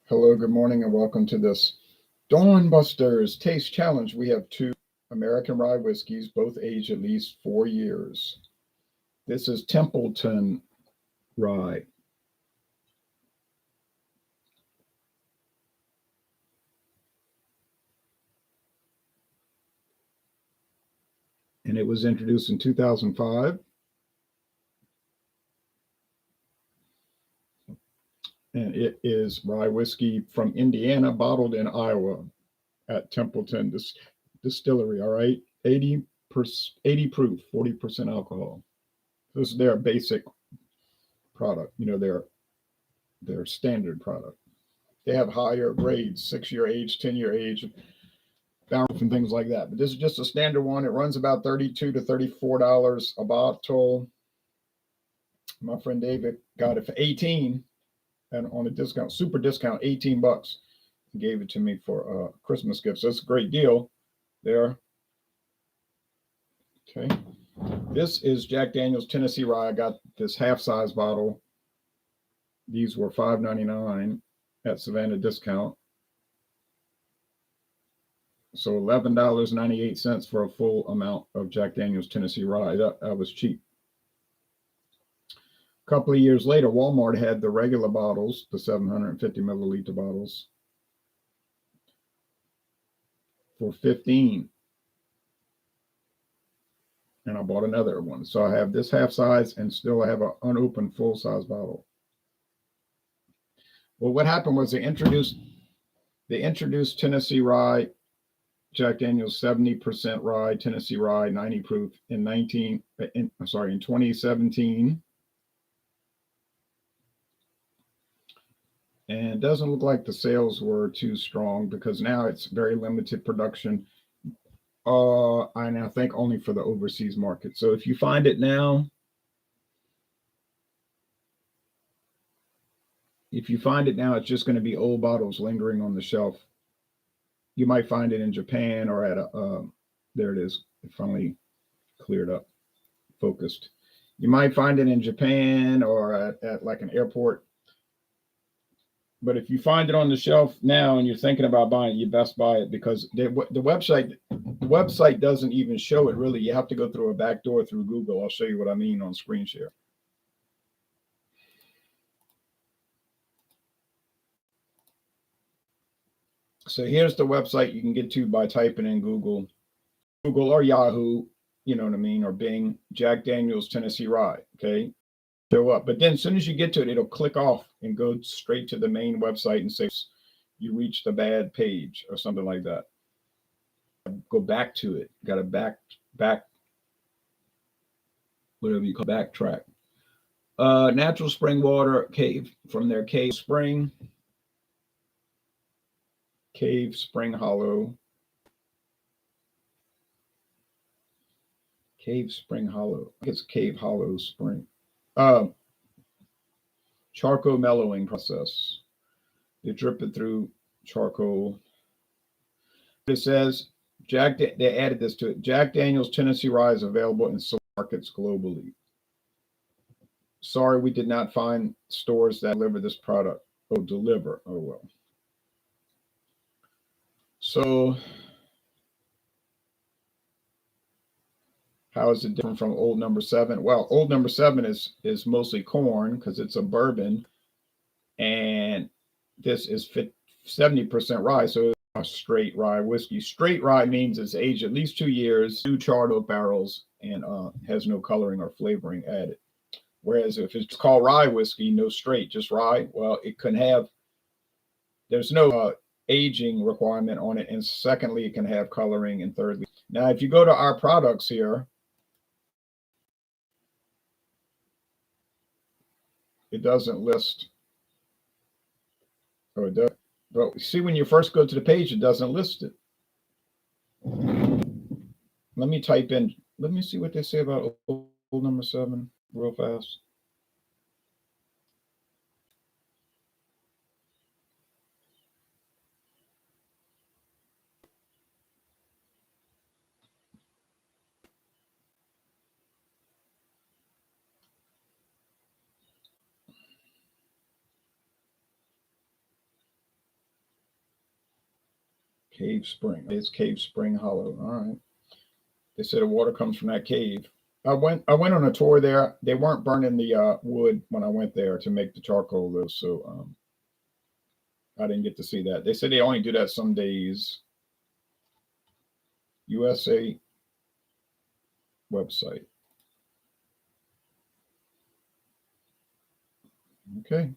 Hello, good morning, and welcome to this Dawn Busters Taste Challenge. We have two American rye whiskeys, both aged at least 4 years. This is Templeton Rye. And it was introduced in 2005. And it is rye whiskey from Indiana, bottled in Iowa at Templeton Distillery. All right, 80 proof, 40% alcohol. This is their basic product. Their standard product. They have higher grades, 6-year age, 10-year age, barrel and things like that. But this is just a standard one. It runs about $32 to $34 a bottle. My friend David got it for 18 and on a discount, super discount, 18 bucks. He gave it to me for a Christmas gift. So it's a great deal there. Okay. This is Jack Daniel's Tennessee Rye. I got this half-size bottle. These were $5.99 at Savannah discount. So $11.98 for a full amount of Jack Daniel's Tennessee Rye. That was cheap. A couple of years later, Walmart had the regular bottles, the 750 milliliter bottles, for 15. And I bought another one. So I have this half size and still I have an unopened full size bottle. Well, what happened was they introduced Tennessee Rye, Jack Daniel's 70% rye, Tennessee Rye, 90 proof in 2017. And it doesn't look like the sales were too strong because now it's very limited production. And I think only for the overseas market. So if you find it now, it's just going to be old bottles lingering on the shelf. You might find it in Japan or at there it is. It finally cleared up, focused. You might find it in Japan or at like an airport. But if you find it on the shelf now and you're thinking about buying it, you best buy it because the website doesn't even show it really. You have to go through a back door through Google. I'll show you what I mean on screen share. So here's the website you can get to by typing in Google or Yahoo, you know what I mean, or Bing, Jack Daniel's Tennessee Rye, okay? Show up. But then as soon as you get to it, it'll click off and go straight to the main website and say you reached a bad page or something like that. Go back to it. Got to back whatever you call backtrack. Natural spring water cave from their cave spring hollow. Cave Spring Hollow. I think it's Cave Hollow Spring. Charcoal mellowing process. They drip it through charcoal. It says they added this to it. Jack Daniel's Tennessee Rye is available in select markets globally. Sorry, we did not find stores that deliver this product. Deliver. Oh well. So how is it different from Old Number 7? Well, Old Number 7 is mostly corn because it's a bourbon, and this is 70% rye, so it's a straight rye whiskey. Straight rye means it's aged at least 2 years, 2 charred oak barrels, and has no coloring or flavoring added. Whereas if it's called rye whiskey, no straight, just rye, well, it can have, there's no aging requirement on it, and secondly, it can have coloring, and thirdly. Now, if you go to our products here, it doesn't list. Oh, it does. But see, when you first go to the page, it doesn't list it. Let me type in. Let me see what they say about Old Number 7 real fast. Cave Spring. It's Cave Spring Hollow. All right. They said the water comes from that cave. I went on a tour there. They weren't burning the wood when I went there to make the charcoal though, so I didn't get to see that. They said they only do that some days. USA website. Okay.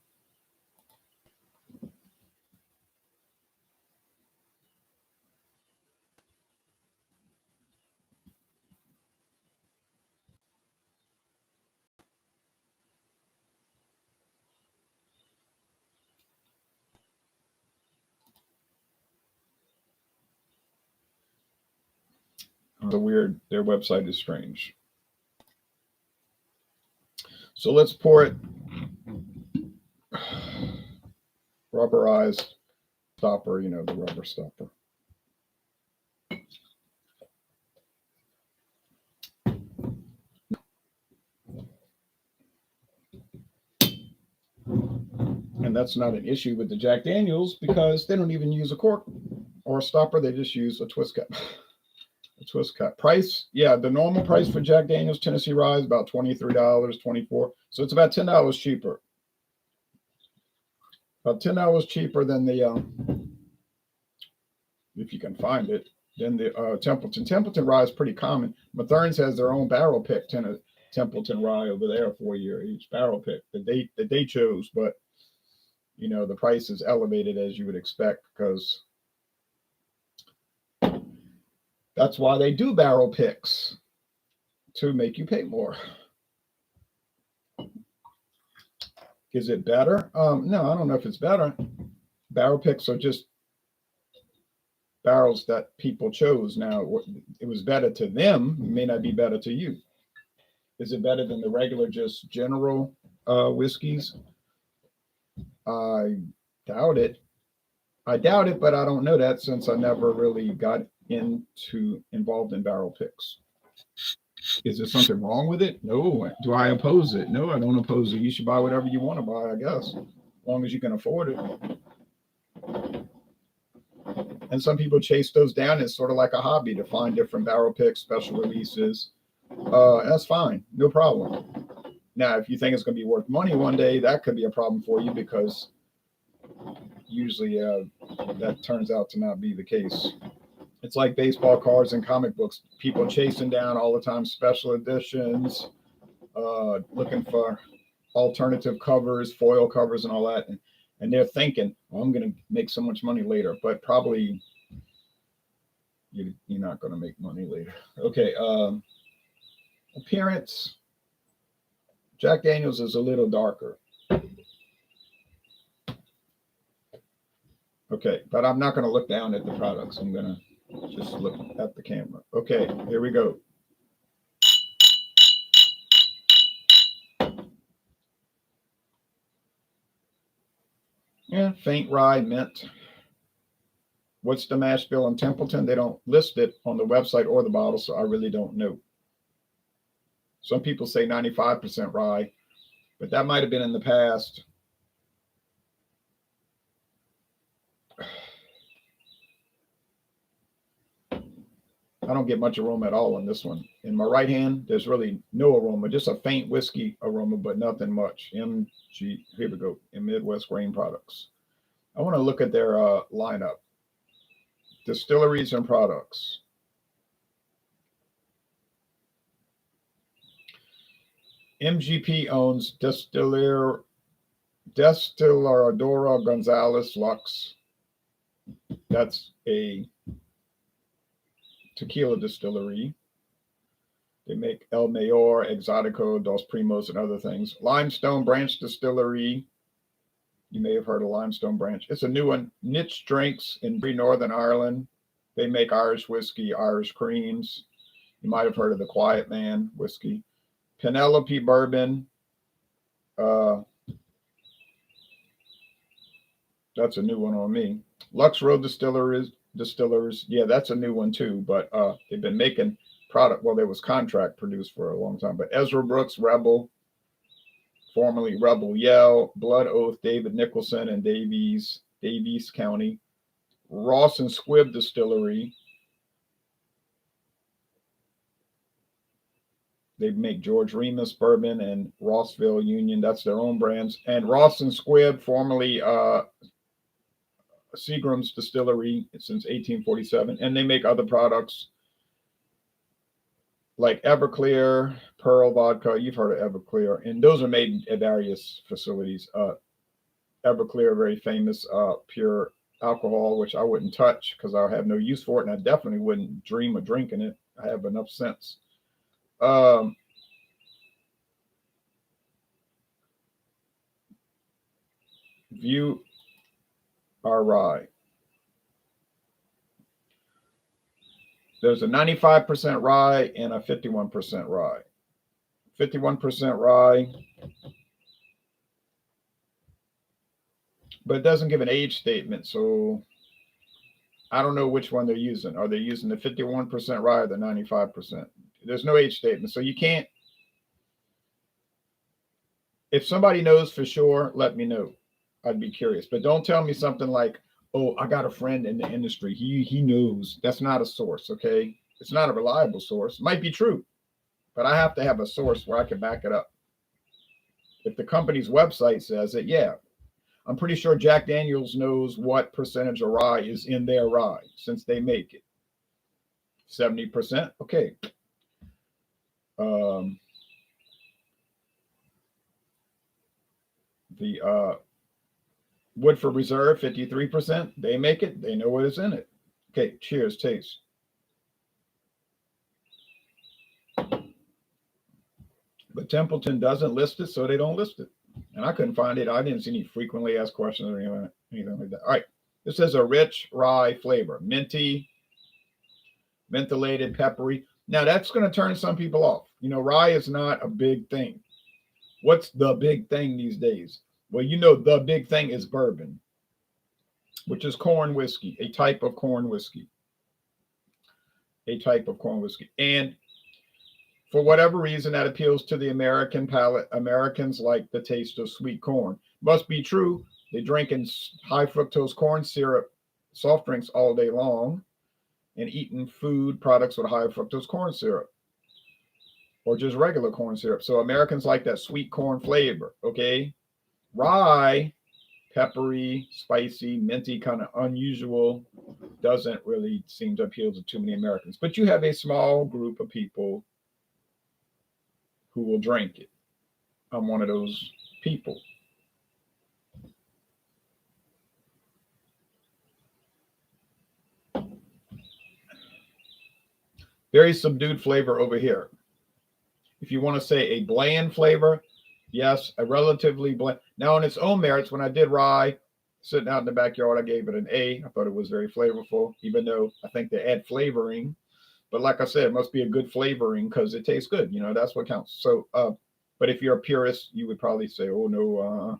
Weird. Their website is strange. So let's pour it. Rubberized stopper, the rubber stopper. And that's not an issue with the Jack Daniels because they don't even use a cork or a stopper. They just use a twist cup. A twist cup. Price, yeah, the normal price for Jack Daniels Tennessee Rye is about $23, $24. So it's about $10 cheaper. About $10 cheaper than the, if you can find it, than the Templeton. Templeton Rye is pretty common. Mathern's has their own barrel pick Templeton Rye over there for each barrel pick that they chose, but the price is elevated as you would expect because that's why they do barrel picks, to make you pay more. Is it better? No, I don't know if it's better. Barrel picks are just barrels that people chose. Now, it was better to them. It may not be better to you. Is it better than the regular, just general whiskeys? I doubt it. But I don't know that since I never really got involved in barrel picks. Is there something wrong with it? No. Do I oppose it? No, I don't oppose it. You should buy whatever you want to buy, I guess, as long as you can afford it. And some people chase those down. It's sort of like a hobby to find different barrel picks, special releases. That's fine. No problem. Now, if you think it's going to be worth money one day, that could be a problem for you because usually that turns out to not be the case. It's like baseball cards and comic books. People chasing down all the time special editions, looking for alternative covers, foil covers, and all that. And they're thinking, oh, I'm going to make so much money later. But probably you're not going to make money later. Okay. Appearance. Jack Daniels is a little darker. Okay, but I'm not going to look down at the products. I'm going to just look at the camera. Okay, here we go. Yeah, faint rye, mint. What's the mash bill in Templeton? They don't list it on the website or the bottle, so I really don't know. Some people say 95% rye, but that might have been in the past. I don't get much aroma at all on this one. In my right hand, there's really no aroma, just a faint whiskey aroma, but nothing much. Here we go, in Midwest Grain Products. I want to look at their lineup. Distilleries and products. MGP owns Destiladora Gonzalez Lux. That's a tequila distillery. They make El Mayor, Exotico, Dos Primos, and other things. Limestone Branch Distillery. You may have heard of Limestone Branch. It's a new one. Niche Drinks in Northern Ireland. They make Irish whiskey, Irish creams. You might have heard of the Quiet Man whiskey. Penelope Bourbon. That's a new one on me. Lux Road Distillers. Yeah, that's a new one too, but they've been making product. Well, there was contract produced for a long time, but Ezra Brooks, Rebel, formerly Rebel Yell, Blood Oath, David Nicholson, and Davies County. Ross and Squibb Distillery. They make George Remus bourbon and Rossville Union. That's their own brands. And Ross and Squibb, formerly Seagram's Distillery since 1847. And they make other products like Everclear, Pearl Vodka. You've heard of Everclear. And those are made at various facilities. Everclear, very famous pure alcohol, which I wouldn't touch because I have no use for it. And I definitely wouldn't dream of drinking it. I have enough sense. View our rye. There's a 95% rye and a 51% rye. 51% rye, but it doesn't give an age statement, so I don't know which one they're using. Are they using the 51% rye or the 95%? There's no age statement, so you can't. If somebody knows for sure, let me know. I'd be curious, but don't tell me something like, "Oh, I got a friend in the industry. He knows." That's not a source, okay? It's not a reliable source. It might be true, but I have to have a source where I can back it up. If the company's website says it, yeah. I'm pretty sure Jack Daniels knows what percentage of rye is in their rye since they make it. 70%? Okay. The Woodford Reserve, 53%. They make it. They know what is in it. Okay, cheers, taste. But Templeton doesn't list it, so they don't list it. And I couldn't find it. I didn't see any frequently asked questions or anything like that. All right. This is a rich rye flavor. Minty, mentholated, peppery. Now, that's going to turn some people off. You know, rye is not a big thing. What's the big thing these days? Well, you know, the big thing is bourbon, which is corn whiskey, a type of corn whiskey. A type of corn whiskey. And for whatever reason, that appeals to the American palate. Americans like the taste of sweet corn. Must be true. They drink in high fructose corn syrup, soft drinks all day long, and eating food products with high fructose corn syrup, or just regular corn syrup. So Americans like that sweet corn flavor. Okay, rye, peppery, spicy, minty, kind of unusual, doesn't really seem to appeal to too many Americans. But you have a small group of people who will drink it. I'm one of those people. Very subdued flavor over here. If you want to say a bland flavor, yes, a relatively bland. Now, on its own merits, when I did rye, sitting out in the backyard, I gave it an A. I thought it was very flavorful, even though I think they add flavoring. But like I said, it must be a good flavoring because it tastes good. You know, that's what counts. So, but if you're a purist, you would probably say, "Oh no,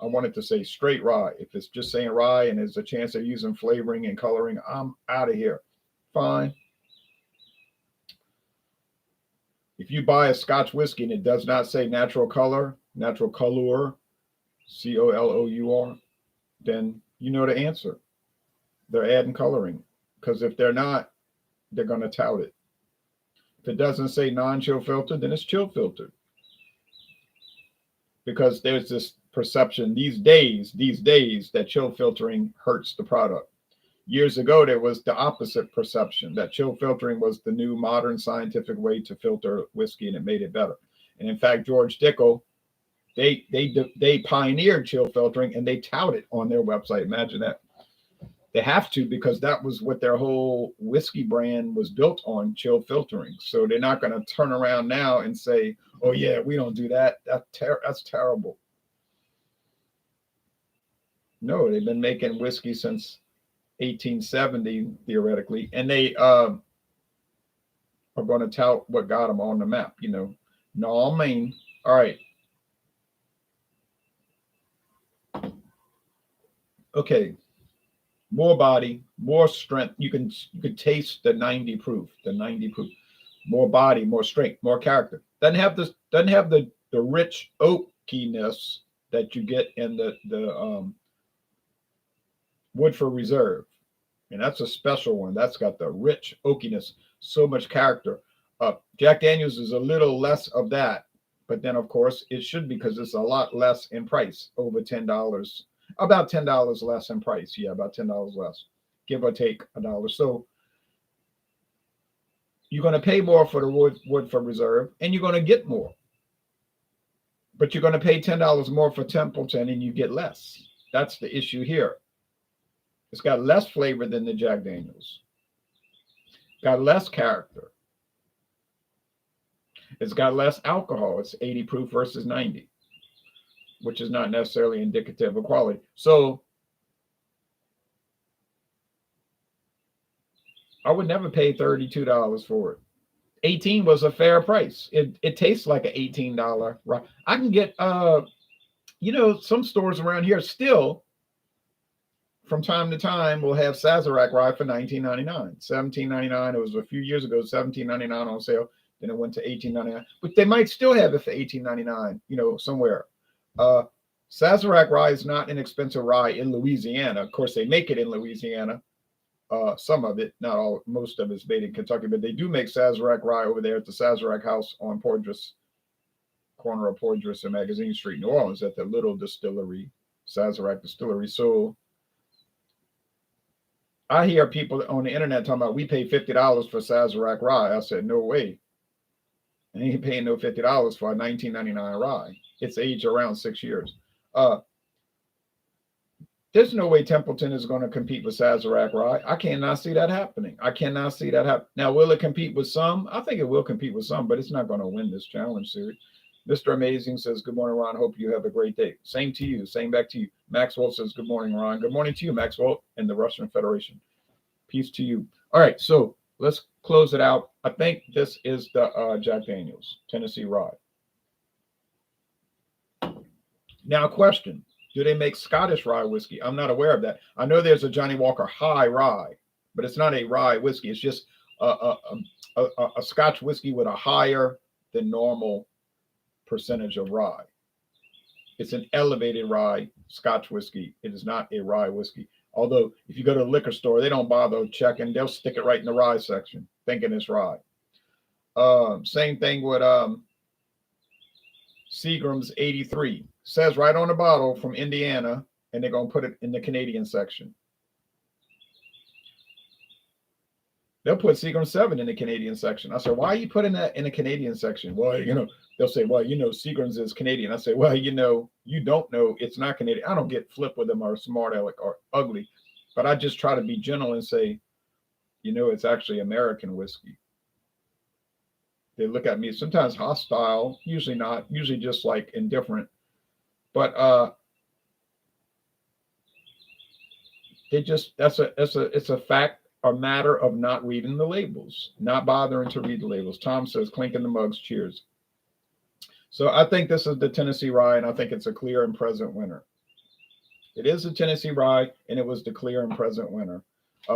I wanted to say straight rye." If it's just saying rye and there's a chance they're using flavoring and coloring, I'm out of here. Fine. If you buy a Scotch whiskey and it does not say natural color, COLOUR, then you know the answer. They're adding coloring. Because if they're not, they're going to tout it. If it doesn't say non-chill filtered, then it's chill filtered. Because there's this perception these days that chill filtering hurts the product. Years ago, there was the opposite perception that chill filtering was the new modern scientific way to filter whiskey, and it made it better. And in fact, George Dickel, they pioneered chill filtering, and they tout it on their website. Imagine that. They have to, because that was what their whole whiskey brand was built on, chill filtering. So they're not going to turn around now and say, "Oh yeah, we don't do that. That's terrible." No, they've been making whiskey since 1870 theoretically, and they are going to tout what got them on the map. You know, no, I mean, all right. Okay, more body, more strength. You can taste the 90 proof, more body, more strength, more character. Doesn't have the rich oakiness that you get in the Woodford Reserve. And that's a special one. That's got the rich oakiness, so much character. Jack Daniels is a little less of that, but then of course it should be because it's a lot less in price, over $10, about $10 less in price. Yeah, about $10 less, give or take a dollar. So you're going to pay more for the Woodford Reserve, and you're going to get more, but you're going to pay $10 more for Templeton, and you get less. That's the issue here. It's got less flavor than the Jack Daniels. Got less character. It's got less alcohol. It's 80 proof versus 90, which is not necessarily indicative of quality. So I would never pay $32 for it. 18 was a fair price. It tastes like an $18 rye. I can get some stores around here still from time to time will have Sazerac rye for $19.99, $17.99. It was a few years ago, $17.99 on sale. Then it went to $18.99. But they might still have it for $18.99, somewhere. Sazerac rye is not an expensive rye in Louisiana. Of course, they make it in Louisiana. Some of it, not all, most of it's made in Kentucky, but they do make Sazerac rye over there at the Sazerac House on Poydras, corner of Poydras and Magazine Street, New Orleans, at the little distillery, Sazerac Distillery. So I hear people on the internet talking about we pay $50 for Sazerac rye. I said, no way. I ain't paying no $50 for a $19.99 rye. It's aged around 6 years. There's no way Templeton is going to compete with Sazerac rye. I cannot see that happening. I cannot see that happen. Now, will it compete with some? I think it will compete with some, but it's not going to win this challenge series. Mr. Amazing says, good morning, Ron. Hope you have a great day. Same to you. Same back to you. Maxwell says, good morning, Ron. Good morning to you, Maxwell, and the Russian Federation. Peace to you. All right, so let's close it out. I think this is the Jack Daniels Tennessee Rye. Now, question. Do they make Scottish rye whiskey? I'm not aware of that. I know there's a Johnny Walker High Rye, but it's not a rye whiskey. It's just a Scotch whiskey with a higher than normal percentage of rye. It's an elevated rye Scotch whiskey. It is not a rye whiskey. Although if you go to a liquor store, they don't bother checking. They'll stick it right in the rye section, thinking it's rye. Same thing with Seagram's 83. Says right on the bottle from Indiana, and they're going to put it in the Canadian section. They'll put Seagram 7 in the Canadian section. I said, why are you putting that in the Canadian section? Well, they'll say, well, Seagram's is Canadian. I say, well, you don't know it's not Canadian. I don't get flip with them or smart aleck or ugly, but I just try to be gentle and say, it's actually American whiskey. They look at me sometimes hostile, usually not, usually just like indifferent. But it's a fact, a matter of not reading the labels, not bothering to read the labels. Tom says, clinking the mugs, cheers. So I think this is the Tennessee Rye, and I think it's a clear and present winner. It is a Tennessee Rye, and it was the clear and present winner.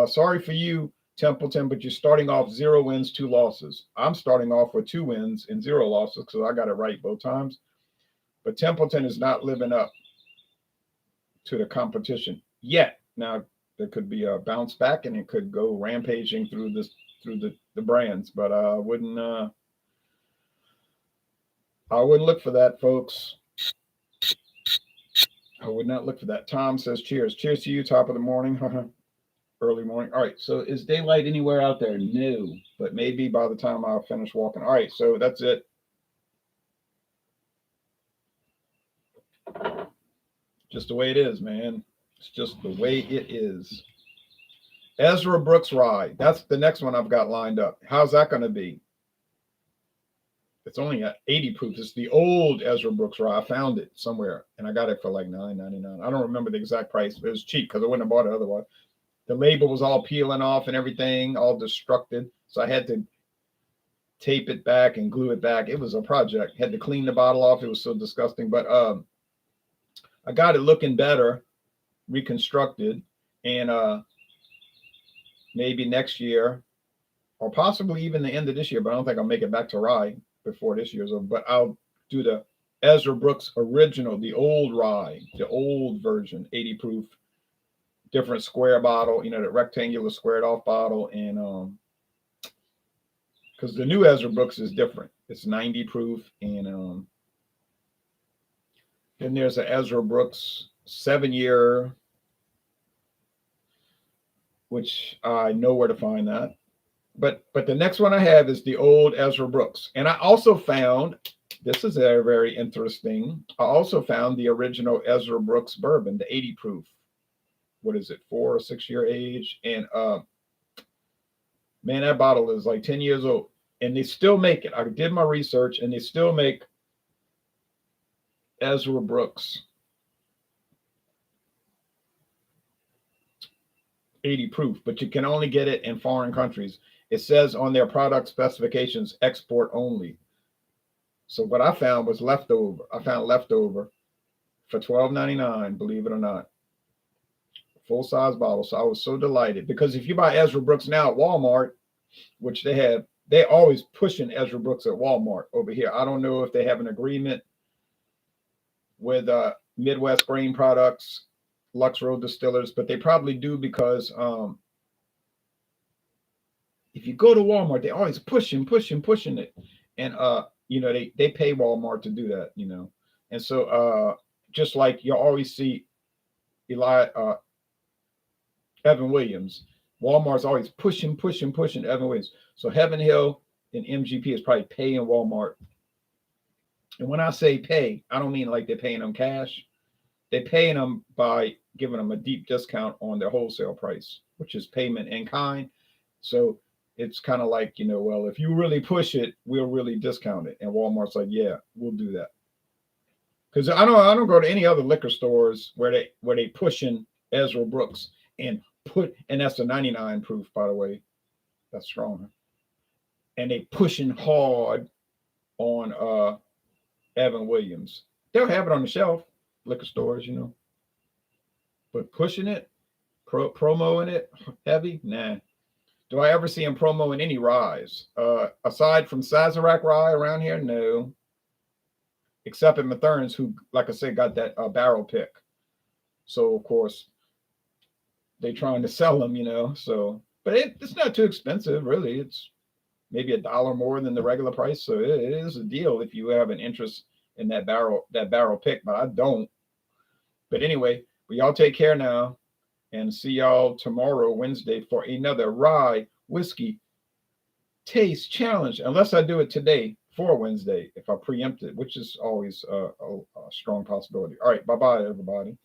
Sorry for you, Templeton, but you're starting off 0 wins, 2 losses. I'm starting off with 2 wins and 0 losses because I got it right both times. But Templeton is not living up to the competition yet. Now, there could be a bounce back, and it could go rampaging through the brands, but I wouldn't look for that, folks. I would not look for that. Tom says, cheers. Cheers to you, top of the morning. Early morning. All right, so is daylight anywhere out there? No, but maybe by the time I'll finish walking. All right, so that's it. Just the way it is, man. It's just the way it is. Ezra Brooks Rye. That's the next one I've got lined up. How's that going to be? It's only at 80 proof. It's the old Ezra Brooks Rye. I found it somewhere, and I got it for like $9.99. I don't remember the exact price, but it was cheap because I wouldn't have bought it otherwise. The label was all peeling off and everything, all destructed. So I had to tape it back and glue it back. It was a project. Had to clean the bottle off. It was so disgusting. But I got it looking better, reconstructed, and maybe next year, or possibly even the end of this year, but I don't think I'll make it back to rye before this year's over. But I'll do the Ezra Brooks original, the old rye, the old version, 80 proof, different square bottle, the rectangular squared off bottle, and because the new Ezra Brooks is different. It's 90 proof, and then there's a Ezra Brooks 7 year, which I know where to find that. But the next one I have is the old Ezra Brooks, and I also found, this is very interesting. I also found the original Ezra Brooks bourbon, the 80 proof. What is it, 4 or 6 year age? And man, that bottle is like 10 years old, and they still make it. I did my research, and they still make Ezra Brooks 80 proof, but you can only get it in foreign countries. It says on their product specifications, export only. So what I found was leftover. I found leftover for $12.99, believe it or not. Full size bottle. So I was so delighted, because if you buy Ezra Brooks now at Walmart, which they always pushing Ezra Brooks at Walmart over here. I don't know if they have an agreement with Midwest Grain Products, Lux Road Distillers, but they probably do, because if you go to Walmart, they always pushing it, and they pay Walmart to do that, and so just like you always see Evan Williams, Walmart's always pushing Evan Williams. So Heaven Hill and MGP is probably paying Walmart. And when I say pay, I don't mean like they're paying them cash. They're paying them by giving them a deep discount on their wholesale price, which is payment in kind. So it's kind of like, well, if you really push it, we'll really discount it. And Walmart's like, yeah, we'll do that. Because I don't go to any other liquor stores where they pushing Ezra Brooks and that's a 99 proof, by the way. That's strong. And they pushing hard on Evan Williams. They'll have it on the shelf, liquor stores, but pushing it, promoing it heavy, nah. Do I ever see him promoting any ryes? Aside from Sazerac rye around here, no. Except at Mathern's, who, like I said, got that barrel pick. So of course they trying to sell them, So, but it's not too expensive, really. It's maybe $1 more than the regular price, so it is a deal if you have an interest in that barrel pick. But I don't. But anyway, well, y'all take care now, and see y'all tomorrow, Wednesday, for another rye whiskey taste challenge. Unless I do it today for Wednesday, if I preempt it, which is always a strong possibility. All right, bye-bye, everybody.